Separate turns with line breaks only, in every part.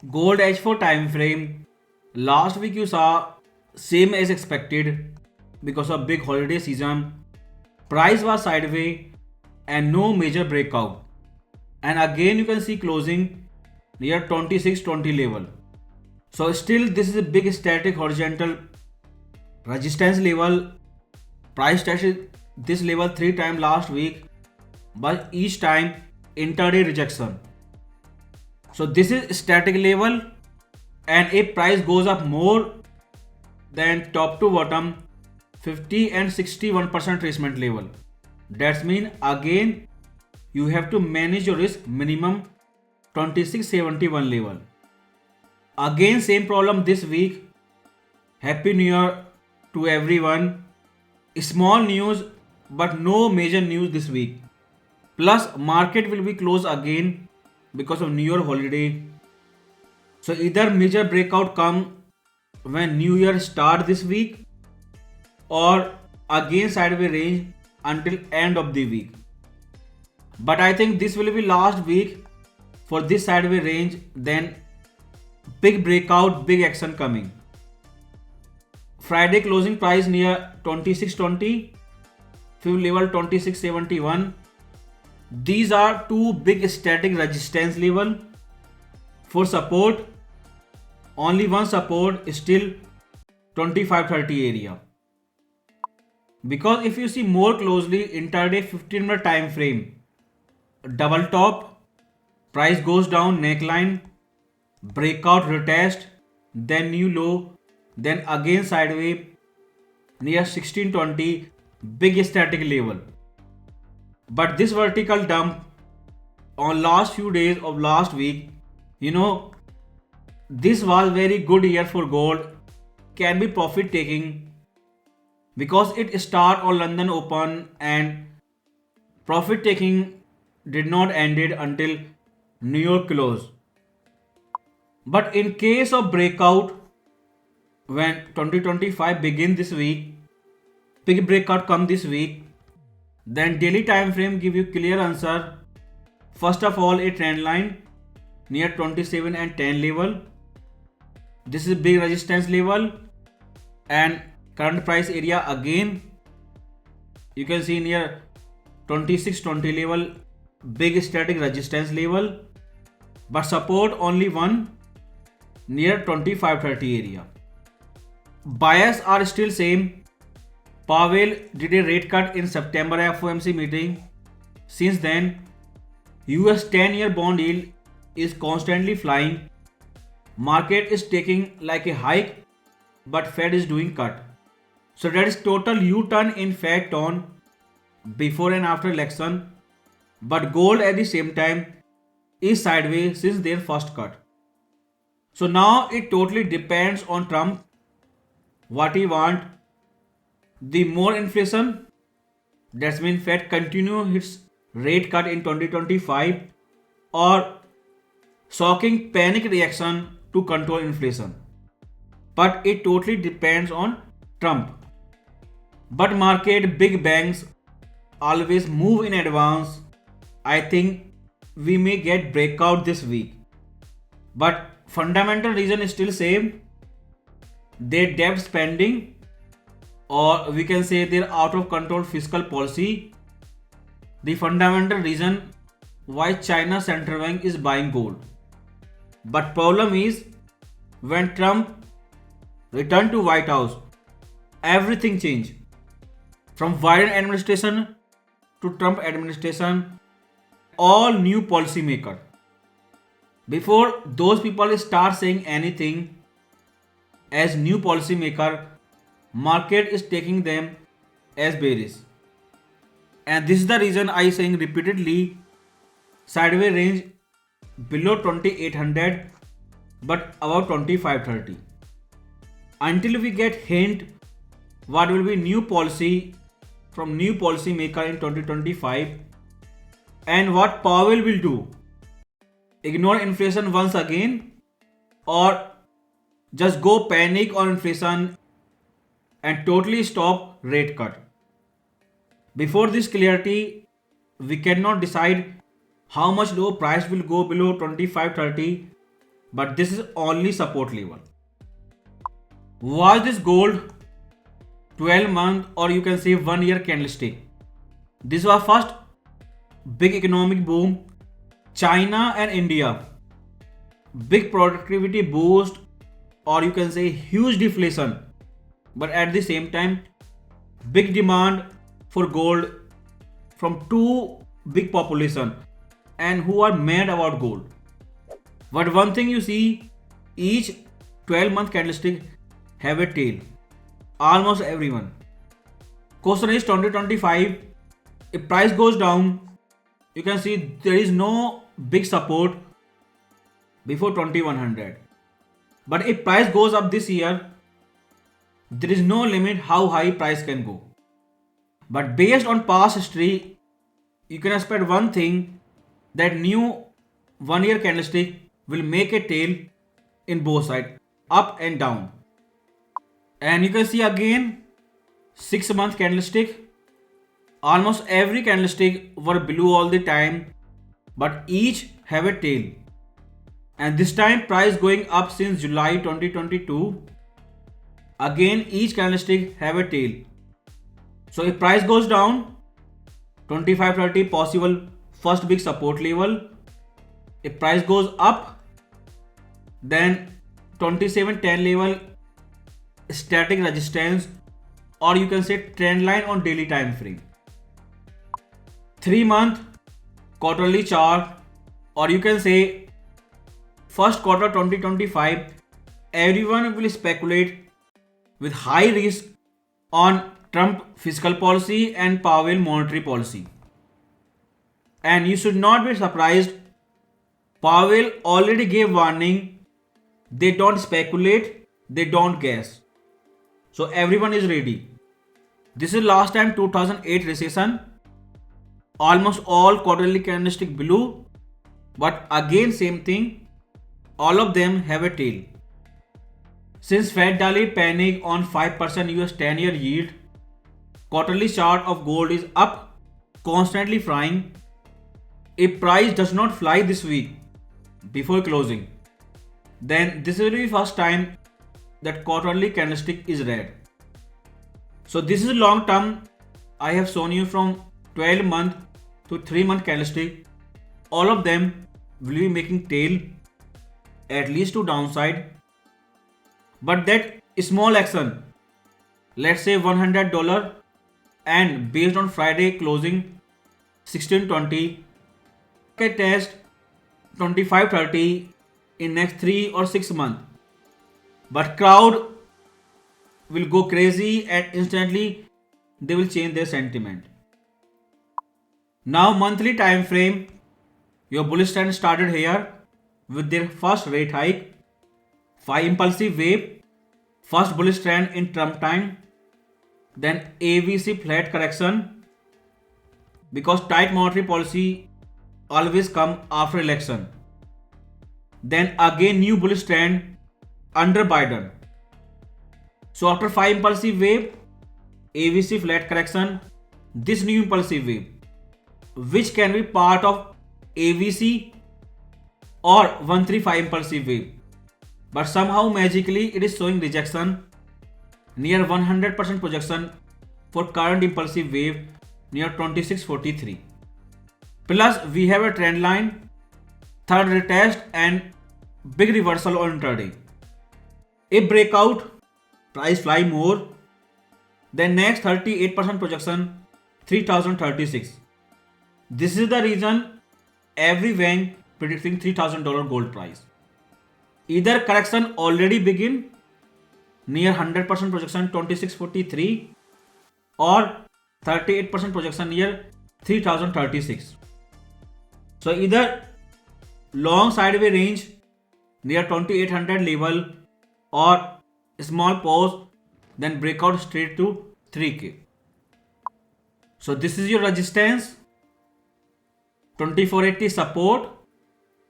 Gold H4 time frame. Last week you saw same as expected because of big holiday season. Price was sideways and no major breakout. And again you can see closing near 2620 level. So still this is a big static horizontal resistance level. Price tested this level 3 times last week, but each time intraday rejection. So this is static level, and if price goes up more than top to bottom 50 and 61% tracement level, that's mean again you have to manage your risk minimum 2671 level. Again same problem this week. Happy New Year to everyone. Small news but no major news this week. Plus market will be closed again because of New Year holiday. So either major breakout come when New Year start this week or again sideways range until end of the week. But I think this will be last week for this sideways range, then big breakout, big action coming. Friday closing price near 2620, fifth level 2671. These are two big static resistance level. For support, only one support is still 2530 area. Because if you see more closely intraday 15-minute time frame, double top, price goes down neckline, breakout retest, then new low, then again sideways near 1620, big static level. But this vertical dump on last few days of last week, you know, this was very good year for gold, can be profit taking because it start on London Open and profit taking did not ended until New York close. But in case of breakout, when 2025 begin this week, big breakout come this week, then daily time frame give you clear answer. First of all, a trend line near 27 and 10 level. This is big resistance level and current price area again. You can see near 2620 level, big static resistance level, but support only one near 2530 area. Bias are still same. Powell did a rate cut in September FOMC meeting. Since then, US 10-year bond yield is constantly flying. Market is taking like a hike, but Fed is doing cut. So that is total U-turn in fact on before and after election. But gold at the same time is sideways since their first cut. So now it totally depends on Trump what he want. The more inflation, that's mean Fed continue its rate cut in 2025 or shocking panic reaction to control inflation. But it totally depends on Trump. But market big banks always move in advance. I think we may get breakout this week. But fundamental reason is still same. Their debt spending, or we can say their out of control fiscal policy. The fundamental reason why China central bank is buying gold. But problem is when Trump returned to White House, everything changed. From Biden administration to Trump administration, all new policy maker. Before those people start saying anything as new policy maker, market is taking them as bearish. And this is the reason I saying repeatedly sideways range below 2800 but above 2530. Until we get hint what will be new policy from new policy maker in 2025 and what Powell will do. Ignore inflation once again or just go panic on inflation and totally stop rate cut. Before this clarity, we cannot decide how much low price will go below 2530 but this is only support level. Was this gold 12-month or you can say 1-year candlestick? This was first big economic boom. China and India, big productivity boost or you can say huge deflation, but at the same time big demand for gold from two big population and who are mad about gold. But one thing you see, each 12-month candlestick have a tail. Almost everyone. Question is 2025. If price goes down, you can see there is no big support before 2100. But if price goes up this year, there is no limit how high price can go. But based on past history, you can expect one thing, that new 1-year candlestick will make a tail in both sides, up and down. And you can see again 6-month candlestick. Almost every candlestick were below all the time, but each have a tail. And this time price going up since July 2022. Again each candlestick have a tail. So if price goes down, 2530 possible first big support level. If price goes up, then 2710 level static resistance or you can say trend line on daily time frame. 3-month quarterly chart or you can say first quarter 2025, everyone will speculate with high risk on Trump fiscal policy and Powell monetary policy. And you should not be surprised, Powell already gave warning, they don't speculate, they don't guess. So everyone is ready. This is last time 2008 recession. Almost all quarterly candlestick below, but again same thing, all of them have a tail. Since Fed Daily panic on 5% US 10-year yield, quarterly chart of gold is up, constantly flying. If price does not fly this week before closing, then this will be first time that quarterly candlestick is red. So this is long term. I have shown you from 12-month to 3-month candlestick. All of them will be making tail at least to downside. But that small action, let's say $100 and based on Friday closing 1620, can test 2530 in next 3 or 6 months. But crowd will go crazy and instantly they will change their sentiment. Now monthly time frame, your bullish trend started here with their first rate hike, 5 impulsive wave, first bullish trend in Trump time, then ABC flat correction because tight monetary policy always come after election. Then again new bullish trend under Biden. So after 5 impulsive wave, ABC flat correction, this new impulsive wave, which can be part of ABC or 135 impulsive wave, but somehow magically it is showing rejection near 100% projection for current impulsive wave near 2643. Plus we have a trend line, third retest and big reversal on intraday. If breakout, price fly more, then next 38% projection 3036. This is the reason every bank predicting $3,000 gold price. Either correction already begin near 100% projection 2643 or 38% projection near 3036. So either long sideway range near 2800 level or small pause then breakout straight to 3K. So this is your resistance, 2480 support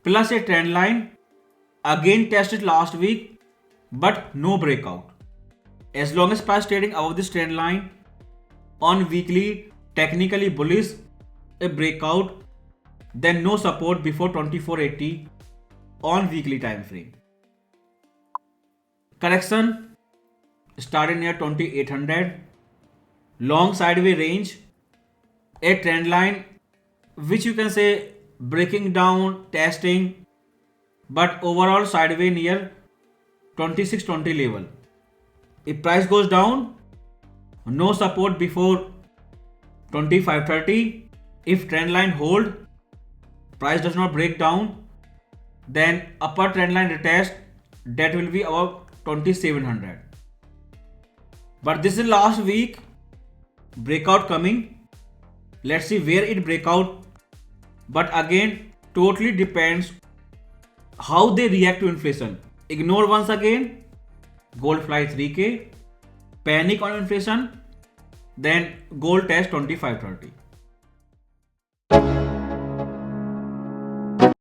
plus a trend line, again tested last week but no breakout. As long as price trading above this trend line, on weekly technically bullish, a breakout, then no support before 2480 on weekly time frame. Correction started near 2800, long sideway range, a trend line which you can say breaking down, testing, but overall sideway near 2620 level. If price goes down, no support before 2530. If trend line hold, price does not break down, then upper trend line retest, that will be about 2700. But this is last week, breakout coming. Let's see where it break out. But again, totally depends how they react to inflation. Ignore once again gold fly 3K, panic on inflation, then gold test 2530.